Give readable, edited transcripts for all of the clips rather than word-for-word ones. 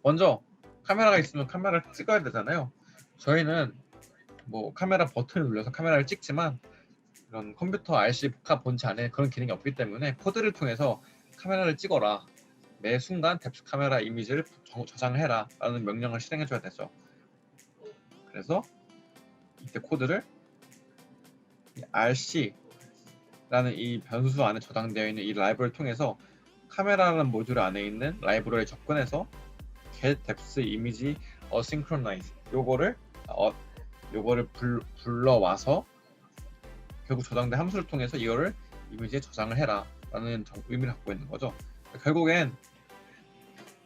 먼저 카메라가 있으면 카메라를 찍어야 되잖아요. 저희는 뭐 카메라 버튼을 눌러서 카메라를 찍지만 이런 컴퓨터 RC 복합 본체 안에 그런 기능이 없기 때문에 코드를 통해서 카메라를 찍어라, 매 순간 뎁스 카메라 이미지를 저장해라 라는 명령을 실행해 줘야 되죠. 그래서 이때 코드를 RC라는 이 변수 안에 저장되어 있는 이 라이브러리를 통해서 카메라라는 모듈 안에 있는 라이브러리에 접근해서 get depth image asynchronize 요거를 불러와서 결국 저장된 함수를 통해서 이거를 이미지에 저장을 해라 라는 의미를 갖고 있는 거죠. 결국엔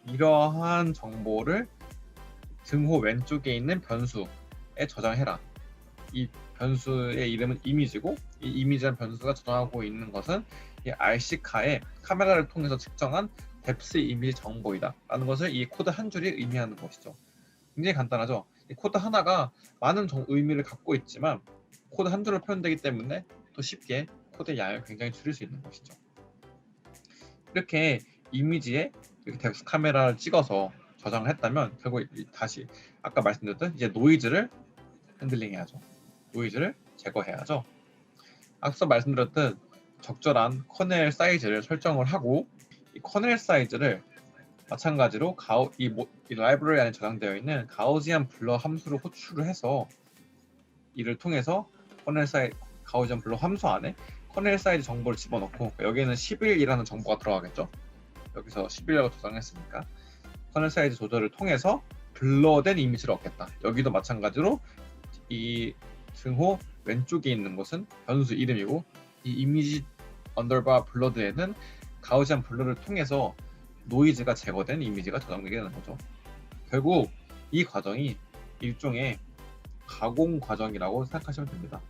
이러한 정보를 등호 왼쪽에 있는 변수에 저장해라. 이 변수의 이름은 이미지고, 이 이미지라는 변수가 저장하고 있는 것은 이 RC카의 카메라를 통해서 측정한 뎁스 이미지 정보이다 라는 것을 이 코드 한 줄이 의미하는 것이죠. 굉장히 간단하죠. 이 코드 하나가 많은 의미를 갖고 있지만 코드 한 줄로 표현되기 때문에 또 쉽게 코드의 양을 굉장히 줄일 수 있는 것이죠. 이렇게 이미지에 이렇게 뎁스 카메라를 찍어서 저장을 했다면 결국 다시 아까 말씀드렸던 이제 노이즈를 핸들링 해야죠. 노이즈를 제거해야죠. 앞서 말씀드렸듯 적절한 커넬 사이즈를 설정을 하고 이 커넬 사이즈를 마찬가지로 이 라이브러리 안에 저장되어 있는 가우지안 블러 함수를 호출을 해서 이를 통해서 가우지안 블러 함수 안에 커넬 사이즈 정보를 집어넣고 여기에는 11이라는 정보가 들어가겠죠. 여기서 11이라고 저장했으니까 커넬 사이즈 조절을 통해서 블러된 이미지를 얻겠다. 여기도 마찬가지로 이 등호 왼쪽에 있는 것은 변수 이름이고 이 이미지 언더바 블러드에는 가우지안 블러를 통해서 노이즈가 제거된 이미지가 저장되게 되는 거죠. 결국 이 과정이 일종의 가공 과정이라고 생각하시면 됩니다.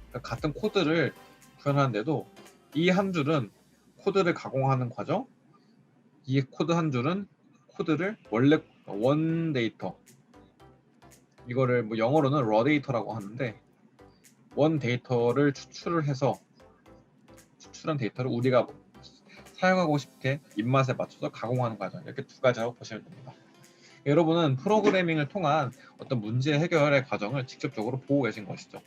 그러니까 같은 코드를 구현하는데도 이 한 줄은 코드를 가공하는 과정, 이 코드 한 줄은 코드를 원래 원 데이터, 이거를 뭐 영어로는 raw 데이터라고 하는데 원 데이터를 추출을 해서 추출한 데이터를 우리가 사용하고 싶게 입맛에 맞춰서 가공하는 과정, 이렇게 두 가지라고 보시면 됩니다. 여러분은 프로그래밍을 통한 어떤 문제 해결의 과정을 직접적으로 보고 계신 것이죠.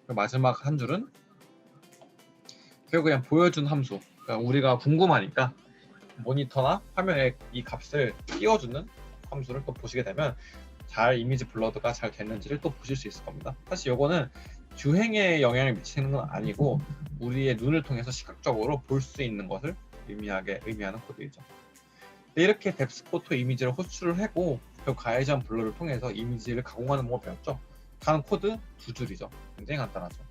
마지막 한 줄은 결국 그냥 보여준 함수, 그러니까 우리가 궁금하니까 모니터나 화면에 이 값을 띄워주는 함수를 또 보시게 되면 잘 이미지 블러드가 잘 됐는지를 또 보실 수 있을 겁니다. 사실 이거는 주행에 영향을 미치는 건 아니고 우리의 눈을 통해서 시각적으로 볼 수 있는 것을 의미하는 코드이죠. 이렇게 뎁스 포토 이미지를 호출을 하고 그 가해전 블러를 통해서 이미지를 가공하는 방법을 배웠죠. 단 코드 두 줄이죠. 굉장히 간단하죠.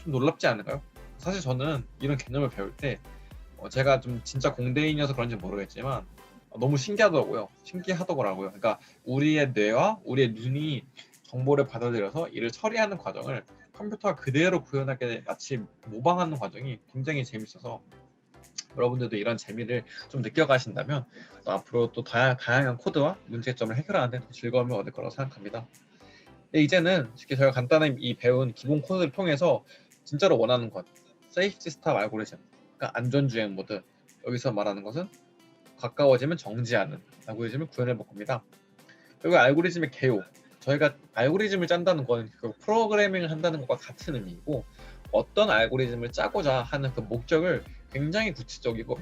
좀 놀랍지 않을까요? 사실 저는 이런 개념을 배울 때 제가 좀 진짜 공대인이어서 그런지 모르겠지만 너무 신기하더라고요. 그러니까 우리의 뇌와 우리의 눈이 정보를 받아들여서 이를 처리하는 과정을 컴퓨터가 그대로 구현하게 마치 모방하는 과정이 굉장히 재밌어서 여러분들도 이런 재미를 좀 느껴가신다면 앞으로 또 다양한 코드와 문제점을 해결하는 데 더 즐거움을 얻을 거라고 생각합니다. 이제는 쉽게 저희가 간단히 이 배운 기본 코드를 통해서 진짜로 원하는 것, 세이프티 스탑 알고리즘, 그러니까 안전주행 모드, 여기서 말하는 것은 가까워지면 정지하는 알고리즘을 구현해 볼 겁니다. 그리고 알고리즘의 개요, 저희가 알고리즘을 짠다는 건 프로그래밍을 한다는 것과 같은 의미이고 어떤 알고리즘을 짜고자 하는 그 목적을 굉장히 구체적이고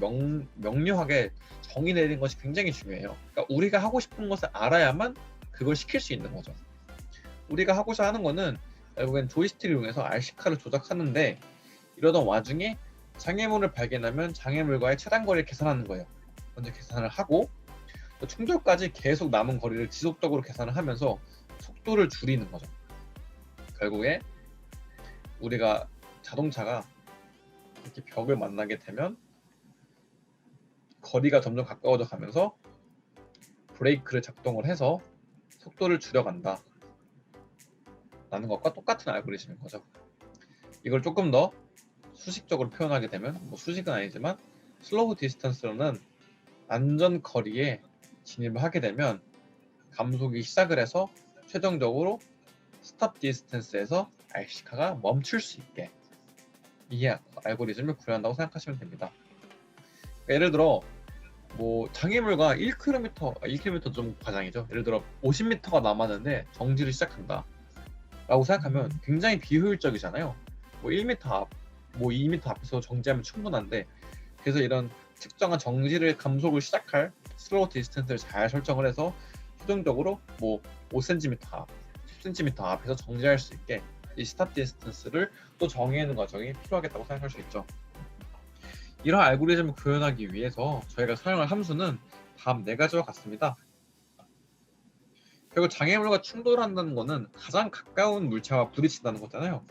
명료하게 정의 내리는 것이 굉장히 중요해요. 그러니까 우리가 하고 싶은 것을 알아야만 그걸 시킬 수 있는 거죠. 우리가 하고자 하는 거는 결국엔 조이스틱을 이용해서 RC카를 조작하는데 이러던 와중에 장애물을 발견하면 장애물과의 차단 거리를 계산하는 거예요. 먼저 계산을 하고 또 충돌까지 계속 남은 거리를 지속적으로 계산을 하면서 속도를 줄이는 거죠. 결국에 우리가 자동차가 이렇게 벽을 만나게 되면 거리가 점점 가까워져 가면서 브레이크를 작동을 해서 속도를 줄여간다 라는 것과 똑같은 알고리즘인 거죠. 이걸 조금 더 수식적으로 표현하게 되면 수식은 아니지만 슬로우 디스턴스로는 안전 거리에 진입을 하게 되면 감속이 시작을 해서 최종적으로 스탑 디스턴스에서 RC카가 멈출 수 있게 이 알고리즘을 구현한다고 생각하시면 됩니다. 예를 들어 뭐 장애물과 1km 좀 과장이죠. 예를 들어 50m가 남았는데 정지를 시작한다 라고 생각하면 굉장히 비효율적이잖아요. 뭐 1m 앞, 뭐 2m 앞에서 정지하면 충분한데, 그래서 이런 특정한 정지를 감속을 시작할 슬로우 디스턴스를 잘 설정을 해서 최종적으로 뭐 5cm 앞, 10cm 앞에서 정지할 수 있게 이 스탑 디스턴스를 또 정의하는 과정이 필요하겠다고 생각할 수 있죠. 이런 알고리즘을 구현하기 위해서 저희가 사용할 함수는 다음 4가지와 같습니다. 결국 장애물과 충돌한다는 것은 가장 가까운 물체와 부딪힌다는 거잖아요.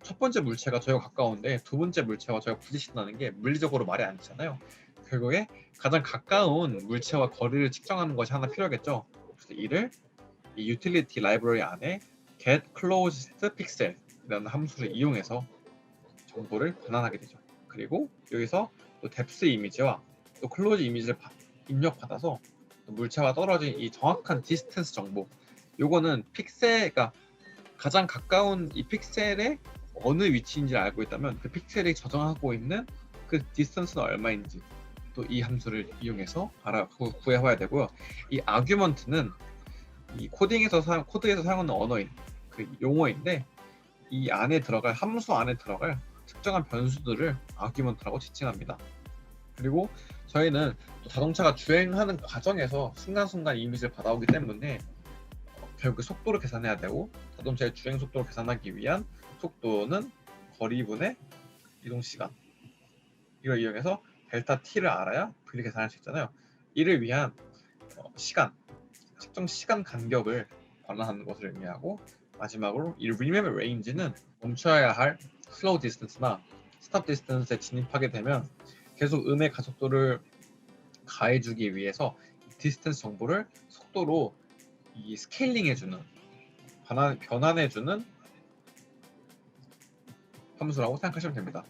첫 번째 물체가 저희와 가까운데 두 번째 물체와 저희가 부딪힌다는 게 물리적으로 말이 안 되잖아요. 결국에 가장 가까운 물체와 거리를 측정하는 것이 하나 필요하겠죠. 그래서 이를 이 유틸리티 라이브러리 안에 get closest pixel이라는 함수를 이용해서 정보를 변환하게 되죠. 그리고 여기서 또 depth 이미지와 또 close 이미지를 입력받아서 또 물체와 떨어진 이 정확한 디스턴스 정보, 요거는 픽셀, 가장 가까운 이 픽셀의 어느 위치인지를 알고 있다면 그 픽셀이 저장하고 있는 그 디스턴스는 얼마인지 또 이 함수를 이용해서 구해봐야 되고요. 이 아규먼트는 이 코드에서 사용하는 언어인 그 용어인데, 이 안에 들어갈 함수 안에 들어갈 특정한 변수들을 아규먼트라고 지칭합니다. 그리고 저희는 또 자동차가 주행하는 과정에서 순간순간 이미지를 받아오기 때문에 결국 속도를 계산해야 되고, 자동차의 주행 속도를 계산하기 위한 속도는 거리분의 이동 시간, 이걸 이용해서 델타 t를 알아야 V를 계산할 수 있잖아요. 이를 위한 특정 시간 간격을 관할하는 것을 의미하고, 마지막으로 이 remember range는 멈춰야 할 slow distance나 stop distance에 진입하게 되면 계속 음의 가속도를 가해주기 위해서 디스턴스 정보를 속도로 이 스케일링 해주는, 변환해주는 함수라고 생각하시면 됩니다.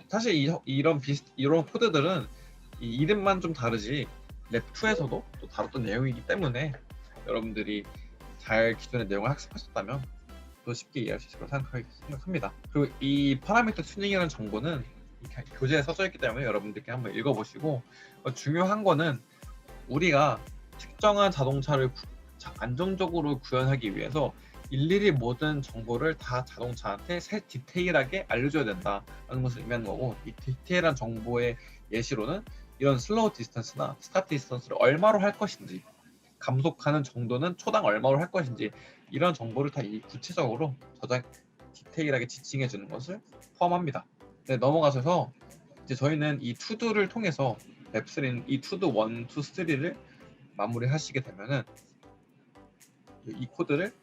사실 이런 코드들은 이 이름만 좀 다르지 랩2에서도 또 다뤘던 내용이기 때문에 여러분들이 잘 기존의 내용을 학습하셨다면 또 쉽게 이해할 수 있을 거라고 생각합니다. 그리고 이 파라미터 튜닝이라는 정보는 교재에 써져 있기 때문에 여러분들께 한번 읽어보시고, 중요한 거는 우리가 특정한 자동차를 안정적으로 구현하기 위해서 일일이 모든 정보를 다 자동차한테 디테일하게 알려줘야 된다는 것을 의미하는 거고, 이 디테일한 정보의 예시로는 이런 슬로우 디스턴스나 스탑 디스턴스를 얼마로 할 것인지, 감속하는 정도는 초당 얼마로 할 것인지, 이런 정보를 다 구체적으로 디테일하게 지칭해 주는 것을 포함합니다. 네, 넘어가셔서 이제 저희는 이 투두를 통해서 랩3는 이 투두 1, 2, 3를 마무리하시게 되면은 이 코드를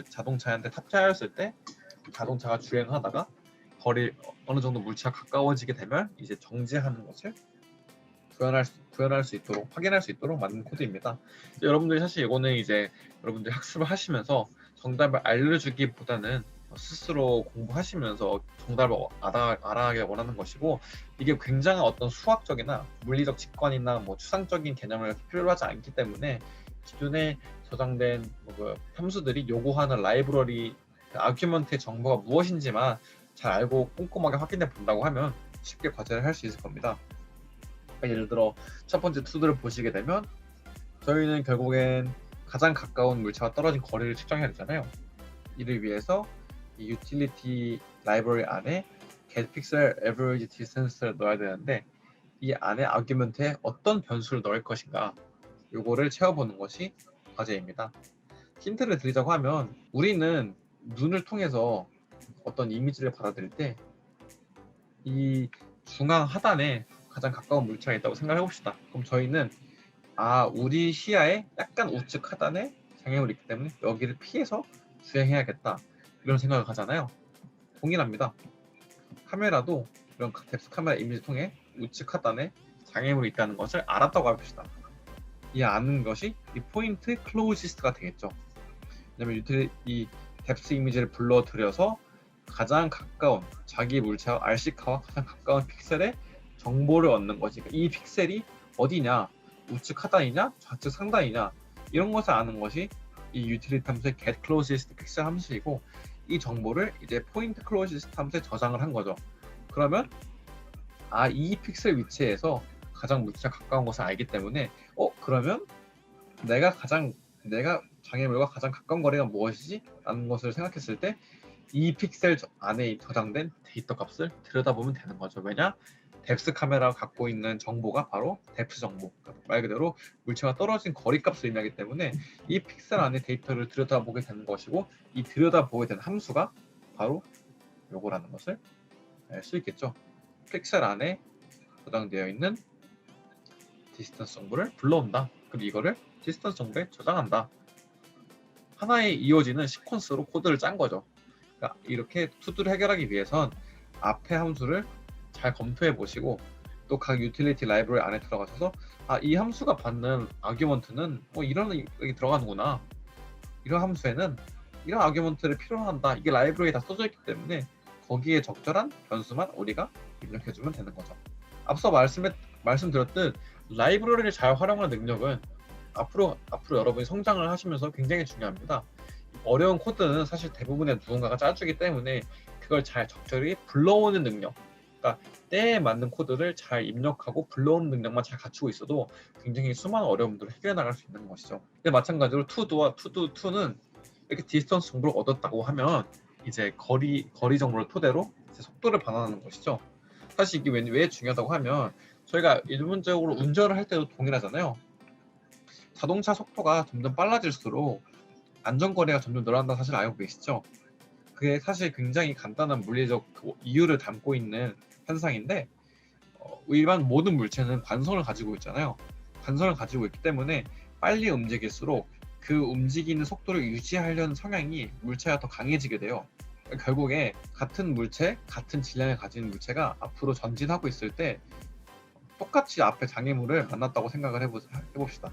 자동차한테 탑재하였을 때 자동차가 주행하다가 어느 정도 물체가 가까워지게 되면 이제 정지하는 것을 구현할 수 있도록, 확인할 수 있도록 만든 코드입니다. 여러분들이 사실 이거는 이제 여러분들이 학습을 하시면서 정답을 알려주기보다는 스스로 공부하시면서 정답을 알아가길 원하는 것이고, 이게 굉장한 어떤 수학적이나 물리적 직관이나 뭐 추상적인 개념을 필요로 하지 않기 때문에 기존에 저장된 함수들이 요구하는 라이브러리 아큐먼트의 정보가 무엇인지만 잘 알고 꼼꼼하게 확인해 본다고 하면 쉽게 과제를 할 수 있을 겁니다. 예를 들어 첫 번째 투두를 보시게 되면 저희는 결국엔 가장 가까운 물체와 떨어진 거리를 측정해야 되잖아요. 이를 위해서 이 유틸리티 라이브러리 안에 get pixel average distance를 넣어야 되는데, 이 안에 아규먼트에 어떤 변수를 넣을 것인가, 요거를 채워보는 것이 과제입니다. 힌트를 드리자고 하면 우리는 눈을 통해서 어떤 이미지를 받아들일 때 이 중앙 하단에 가장 가까운 물체가 있다고 생각해 봅시다. 그럼 저희는 우리 시야의 약간 우측 하단에 장애물이 있기 때문에 여기를 피해서 주행해야겠다, 이런 생각을 하잖아요. 동일합니다. 카메라도 이런 뎁스 카메라 이미지 통해 우측 하단에 장애물이 있다는 것을 알았다고 해봅시다. 이 아는 것이 이 포인트 클로지스트가 되겠죠. 왜냐면 이 뎁스 이미지를 불러들여서 가장 가까운 자기 물체와 RC카와 가장 가까운 픽셀의 정보를 얻는 거지. 이 픽셀이 어디냐, 우측 하단이냐, 좌측 상단이냐, 이런 것을 아는 것이 이 유틸리티 함수의 get closest pixel 함수이고, 이 정보를 이제 포인트 closest 함수에 저장을 한 거죠. 그러면 이 픽셀 위치에서 가장 물체가 가까운 것을 알기 때문에 그러면 내가 장애물과 가장 가까운 거리가 무엇이지? 라는 것을 생각했을 때 이 픽셀 안에 저장된 데이터 값을 들여다보면 되는 거죠. 왜냐? 뎁스 카메라가 갖고 있는 정보가 바로 뎁스 정보, 그러니까 말 그대로 물체가 떨어진 거리 값을 의미하기 때문에 이 픽셀 안에 데이터를 들여다보게 되는 것이고, 이 들여다보게 된 함수가 바로 요거라는 것을 알 수 있겠죠. 픽셀 안에 저장되어 있는 디스턴스 정보를 불러온다. 그리고 이거를 디스턴스 정보에 저장한다. 하나의 이어지는 시퀀스로 코드를 짠 거죠. 그러니까 이렇게 투두를 해결하기 위해선 앞에 함수를 잘 검토해 보시고, 또 각 유틸리티 라이브러리 안에 들어가셔서 이 함수가 받는 아규먼트는 이런 여기 들어가는구나. 이런 함수에는 이런 아규먼트를 필요로 한다. 이게 라이브러리에 다 써져 있기 때문에 거기에 적절한 변수만 우리가 입력해주면 되는 거죠. 앞서 말씀드렸듯 라이브러리를 잘 활용하는 능력은 앞으로 여러분이 성장을 하시면서 굉장히 중요합니다. 어려운 코드는 사실 대부분의 누군가가 짜주기 때문에 그걸 잘 적절히 불러오는 능력, 그러니까 때에 맞는 코드를 잘 입력하고 불러오는 능력만 잘 갖추고 있어도 굉장히 수많은 어려움들을 해결해 나갈 수 있는 것이죠. 근데 마찬가지로 투두와 투두2는 이렇게 디스턴스 정보를 얻었다고 하면 이제 거리 정보를 토대로 이제 속도를 반환하는 것이죠. 사실 이게 왜 중요하다고 하면 저희가 일반적으로 운전을 할 때도 동일하잖아요. 자동차 속도가 점점 빨라질수록 안전거리가 점점 늘어난다는 사실 알고 계시죠? 그게 사실 굉장히 간단한 물리적 이유를 담고 있는 현상인데, 일반 모든 물체는 관성을 가지고 있잖아요. 관성을 가지고 있기 때문에 빨리 움직일수록 그 움직이는 속도를 유지하려는 성향이 물체가 더 강해지게 돼요. 결국에 같은 물체, 같은 질량을 가진 물체가 앞으로 전진하고 있을 때 똑같이 앞에 장애물을 만났다고 생각을 해봅시다.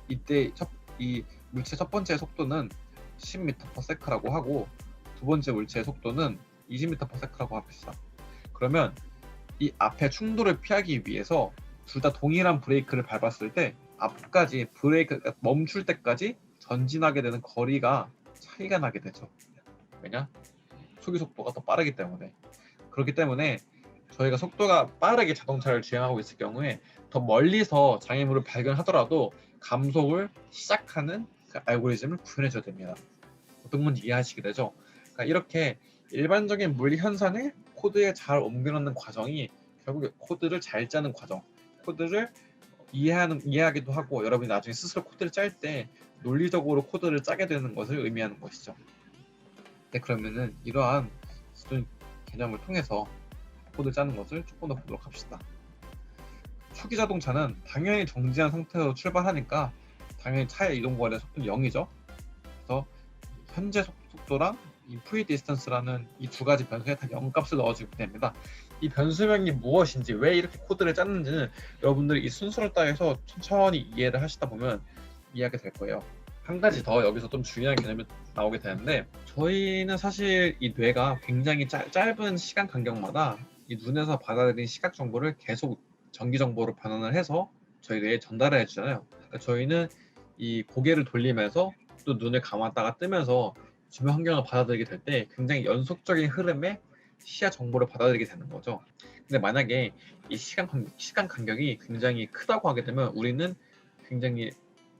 이때 이 물체 첫 번째 속도는 10m/s라고 하고 두 번째 물체의 속도는 20m/s라고 합시다. 그러면 이 앞에 충돌을 피하기 위해서 둘 다 동일한 브레이크를 밟았을 때 앞까지 브레이크가 멈출 때까지 전진하게 되는 거리가 차이가 나게 되죠. 왜냐? 초기 속도가 더 빠르기 때문에. 그렇기 때문에 저희가 속도가 빠르게 자동차를 주행하고 있을 경우에 더 멀리서 장애물을 발견하더라도 감속을 시작하는 그 알고리즘을 구현해줘야 됩니다. 어떤 건지 이해하시게 되죠? 그러니까 이렇게 일반적인 물리 현상을 코드에 잘 옮겨놓는 과정이 결국에 코드를 잘 짜는 과정, 코드를 이해하기도 하고 여러분이 나중에 스스로 코드를 짤 때 논리적으로 코드를 짜게 되는 것을 의미하는 것이죠. 네, 그러면은 이러한 기존 개념을 통해서 코드 짜는 것을 조금 더 보도록 합시다. 초기 자동차는 당연히 정지한 상태로 출발하니까 당연히 차의 이동거리의 속도는 0이죠. 그래서 현재 속도랑 이 프리 디스턴스라는 이 두 가지 변수에 다 0값을 넣어주게 됩니다. 이 변수명이 무엇인지, 왜 이렇게 코드를 짰는지는 여러분들이 이 순서를 따라서 천천히 이해를 하시다 보면 이해하게 될 거예요. 한 가지 더 여기서 좀 중요한 개념이 나오게 되는데, 저희는 사실 이 뇌가 굉장히 짧은 시간 간격마다 이 눈에서 받아들인 시각 정보를 계속 전기 정보로 변환을 해서 저희 뇌에 전달을 해주잖아요. 그러니까 저희는 이 고개를 돌리면서 또 눈을 감았다가 뜨면서 주변 환경을 받아들이게 될 때 굉장히 연속적인 흐름의 시야 정보를 받아들이게 되는 거죠. 근데 만약에 이 시간 간격이 굉장히 크다고 하게 되면 우리는 굉장히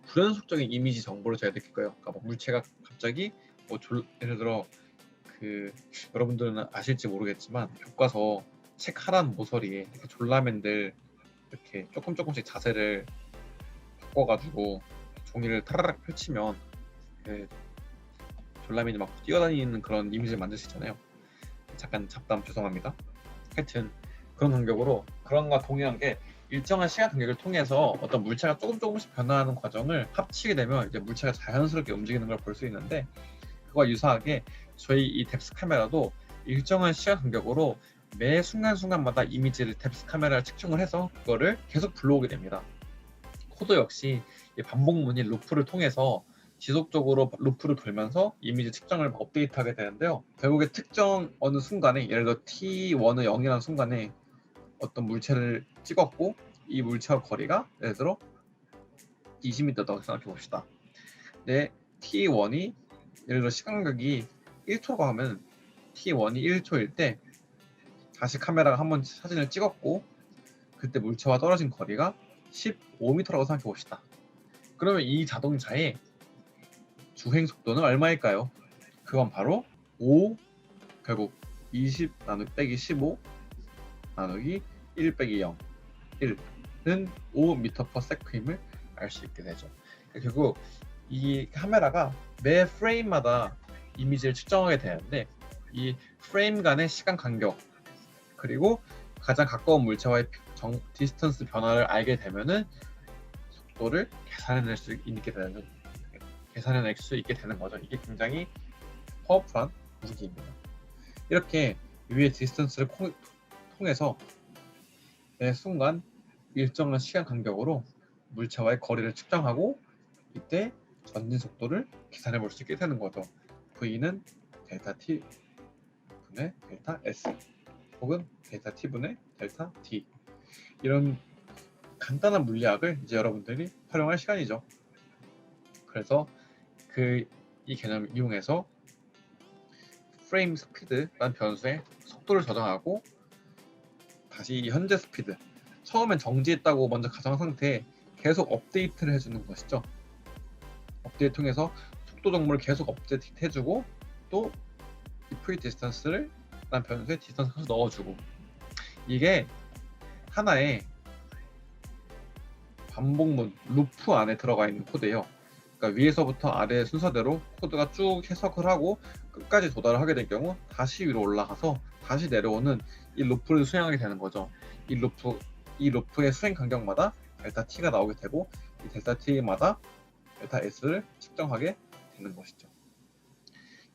불연속적인 이미지 정보를 저희가 느낄 거예요. 그러니까 뭐 물체가 갑자기 예를 들어 여러분들은 아실지 모르겠지만 교과서 책 하단 모서리에 이렇게 졸라맨들 이렇게 조금씩 자세를 바꿔가지고 종이를 타라락 펼치면 졸라맨이 막 뛰어다니는 그런 이미지를 만들 수 있잖아요. 잠깐 잡담 죄송합니다. 하여튼 그런 간격으로 그런 거와 동일한 게 일정한 시간 간격을 통해서 어떤 물체가 조금씩 변화하는 과정을 합치게 되면 이제 물체가 자연스럽게 움직이는 걸 볼 수 있는데, 그와 유사하게 저희 이 뎁스 카메라도 일정한 시간 간격으로 매 순간순간마다 이미지를 뎁스 카메라를 측정을 해서 그거를 계속 불러오게 됩니다. 코드 역시 반복문의 루프를 통해서 지속적으로 루프를 돌면서 이미지 측정을 업데이트하게 되는데요. 결국에 특정 어느 순간에, 예를 들어 t1은 0이라는 순간에 어떤 물체를 찍었고 이 물체와 거리가 예를 들어 20m라고 생각해 봅시다. 네, t1이 예를 들어 시간각이 1초가 하면 t1이 1초일 때 다시 카메라가 한번 사진을 찍었고 그때 물체와 떨어진 거리가 15m라고 생각해 봅시다. 그러면 이 자동차의 주행 속도는 얼마일까요? 그건 바로 5 결국 20 빼기 15 나누기 1 빼기 0 1는 5m/s임을 알 수 있게 되죠. 결국 이 카메라가 매 프레임마다 이미지를 측정하게 되는데 이 프레임 간의 시간 간격 그리고 가장 가까운 물체와의 디스턴스 변화를 알게 되면은 속도를 계산해낼 수 있게 되는 거죠. 이게 굉장히 파워풀한 무기입니다. 이렇게 위의 디스턴스를 통해서 매 순간 일정한 시간 간격으로 물체와의 거리를 측정하고 이때 전진 속도를 계산해 볼 수 있게 되는 거죠. V는 델타 T 분의 델타 S 혹은 델타 T 분의 델타 D 이런 간단한 물리학을 이제 여러분들이 활용할 시간이죠. 그래서 이 개념을 이용해서 프레임 스피드라는 변수의 속도를 저장하고 다시 현재 스피드 처음엔 정지했다고 먼저 가정한 상태에 계속 업데이트를 해주는 것이죠. 업데이트 통해서 속도 정보를 계속 업데이트 해주고 또 프리 디스턴스를 난 변수에 디스턴스 넣어주고 이게 하나의 반복문 루프 안에 들어가 있는 코드예요. 그러니까 위에서부터 아래 순서대로 코드가 쭉 해석을 하고 끝까지 도달을 하게 될 경우 다시 위로 올라가서 다시 내려오는 이 루프를 수행하게 되는 거죠. 이 루프의 수행 간격마다 델타 t가 나오게 되고 이 델타 t마다 델타 s를 측정하게 되는 것이죠.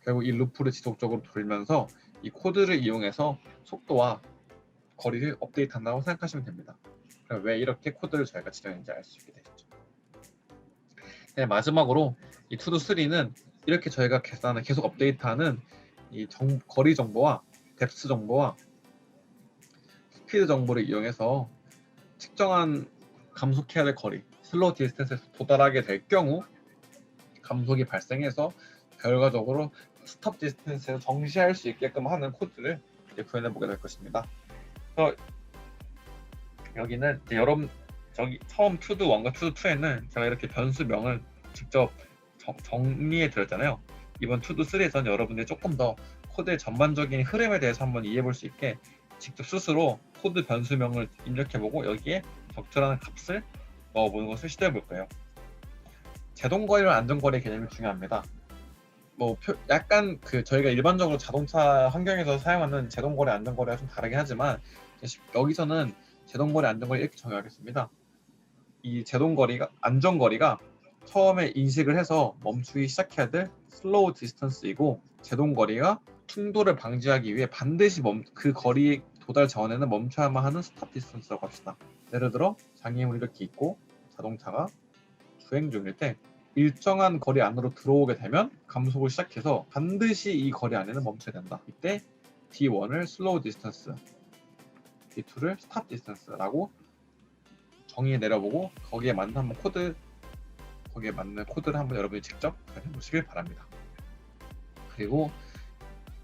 결국 이 루프를 지속적으로 돌면서 이 코드를 이용해서 속도와 거리를 업데이트한다고 생각하시면 됩니다. 그럼 왜 이렇게 코드를 저희가 지정했는지 알 수 있게 되겠죠. 네, 마지막으로 이 투두 3는 이렇게 저희가 계산을 계속 업데이트하는 이 거리 정보와 뎁스 정보와 스피드 정보를 이용해서 특정한 감속해야 될 거리, 슬로우 디스턴스에 도달하게 될 경우 감속이 발생해서 결과적으로 스톱 디스턴스에서 정시할 수 있게끔 하는 코드를 이제 구현해 보게 될 것입니다. 그래서 여기는 이제 처음 투두 1과 투두 2에는 제가 이렇게 변수명을 직접 정리해 드렸잖아요. 이번 투두 3에서는 여러분들이 조금 더 코드의 전반적인 흐름에 대해서 한번 이해해 볼 수 있게 직접 스스로 코드 변수명을 입력해보고 여기에 적절한 값을 넣어보는 것을 시도해 볼 거예요. 제동거리와 안전거리의 개념이 중요합니다. 약간 저희가 일반적으로 자동차 환경에서 사용하는 제동거리, 안전거리가 좀 다르긴 하지만 여기서는 제동거리, 안전거리 이렇게 정의하겠습니다. 이 안전거리가 처음에 인식을 해서 멈추기 시작해야 될 슬로우 디스턴스이고 제동거리가 충돌을 방지하기 위해 반드시 그 거리 도달 전에는 멈춰야만 하는 스탑 디스턴스라고 합시다. 예를 들어 장애물이 이렇게 있고 자동차가 주행 중일 때 일정한 거리 안으로 들어오게 되면 감속을 시작해서 반드시 이 거리 안에는 멈춰야 된다. 이때 D1을 슬로우 디스턴스, D2를 스탑 디스턴스라고 정의해 내려보고 거기에 맞는 코드를 한번 여러분이 직접 해보시길 바랍니다. 그리고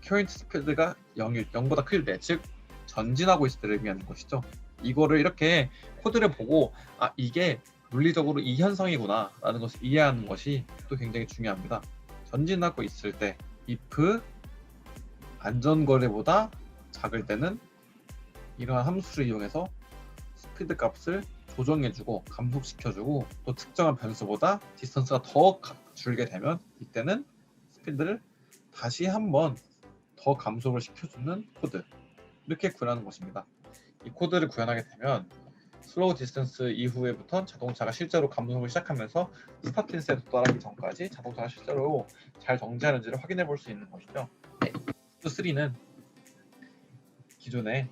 current 스피드가 0보다 클 때, 즉 전진하고 있을 때를 의미하는 것이죠. 이거를 이렇게 코드를 보고 이게 물리적으로 이 현상이구나 라는 것을 이해하는 것이 또 굉장히 중요합니다. 전진하고 있을 때 if 안전거리보다 작을 때는 이러한 함수를 이용해서 스피드 값을 조정해주고 감속시켜주고 또 특정한 변수보다 디스턴스가 더 줄게 되면 이때는 스피드를 다시 한번 더 감속을 시켜주는 코드 이렇게 구현하는 것입니다. 이 코드를 구현하게 되면 슬로우 디스턴스 이후에부터 자동차가 실제로 감속을 시작하면서 스탑 디스턴스에 도달하기 전까지 자동차가 실제로 잘 정지하는지를 확인해 볼 수 있는 것이죠. 3는 기존에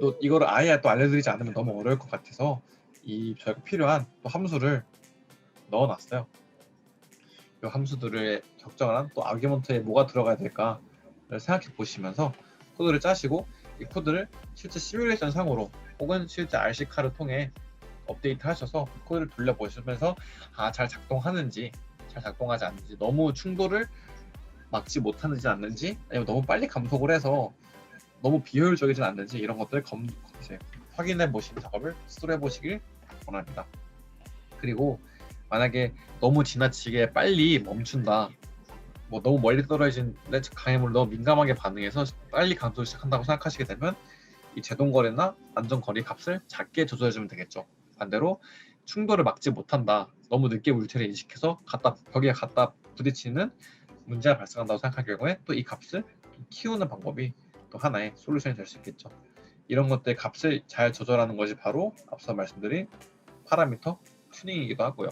또 이거를 아예 또 알려드리지 않으면 너무 어려울 것 같아서 저희가 필요한 또 함수를 넣어놨어요. 이 함수들의 적절한 또 아규먼트에 뭐가 들어가야 될까를 생각해 보시면서 코드를 짜시고 이 코드를 실제 시뮬레이션 상으로 혹은 실제 RC카를 통해 업데이트 하셔서 코드를 돌려보시면서 잘 작동하는지 잘 작동하지 않는지 너무 충돌을 막지 못하는지 않는지 아니면 너무 빨리 감속을 해서 너무 비효율적이진 않는지 이런 것들 이제 확인해 보시는 작업을 스스로 해보시길 권합니다. 그리고 만약에 너무 지나치게 빨리 멈춘다, 뭐 너무 멀리 떨어진 내 강의물 너무 민감하게 반응해서 빨리 강도를 시작한다고 생각하시게 되면 이 제동거리나 안전거리 값을 작게 조절해주면 되겠죠. 반대로 충돌을 막지 못한다, 너무 늦게 물체를 인식해서 벽에 갖다 부딪히는 문제가 발생한다고 생각할 경우에 또 이 값을 키우는 방법이 또 하나의 솔루션이 될 수 있겠죠. 이런 것들 값을 잘 조절하는 것이 바로 앞서 말씀드린 파라미터 튜닝이기도 하고요.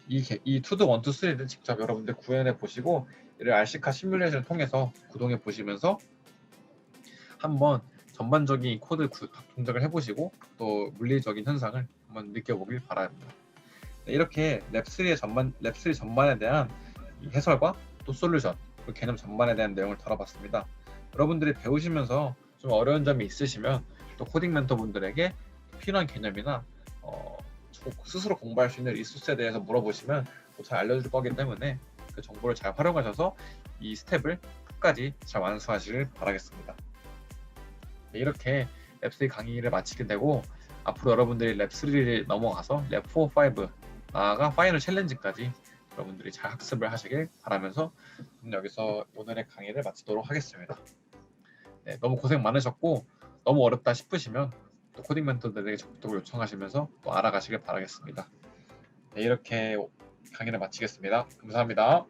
이 투드 1, 2, 3는 직접 여러분들 구현해 보시고 이를 RC카 시뮬레이션을 통해서 구동해 보시면서 한번 전반적인 코드 동작을 해보시고 또 물리적인 현상을 한번 느껴보길 바랍니다. 네, 이렇게 랩3 전반에 대한 해설과 또 솔루션, 그 개념 전반에 대한 내용을 다뤄봤습니다. 여러분들이 배우시면서 좀 어려운 점이 있으시면 또 코딩 멘토분들에게 필요한 개념이나 스스로 공부할 수 있는 리소스에 대해서 물어보시면 또 잘 알려줄 거기 때문에 그 정보를 잘 활용하셔서 이 스텝을 끝까지 잘 완수하시길 바라겠습니다. 네, 이렇게 랩3 강의를 마치게 되고 앞으로 여러분들이 랩3를 넘어가서 랩4, 5 나아가 파이널 챌린지까지 여러분들이 잘 학습을 하시길 바라면서 여기서 오늘의 강의를 마치도록 하겠습니다. 네, 너무 고생 많으셨고 너무 어렵다 싶으시면 또 코딩 멘토들에게 접속을 요청하시면서 또 알아가시길 바라겠습니다. 네, 이렇게 강의를 마치겠습니다. 감사합니다.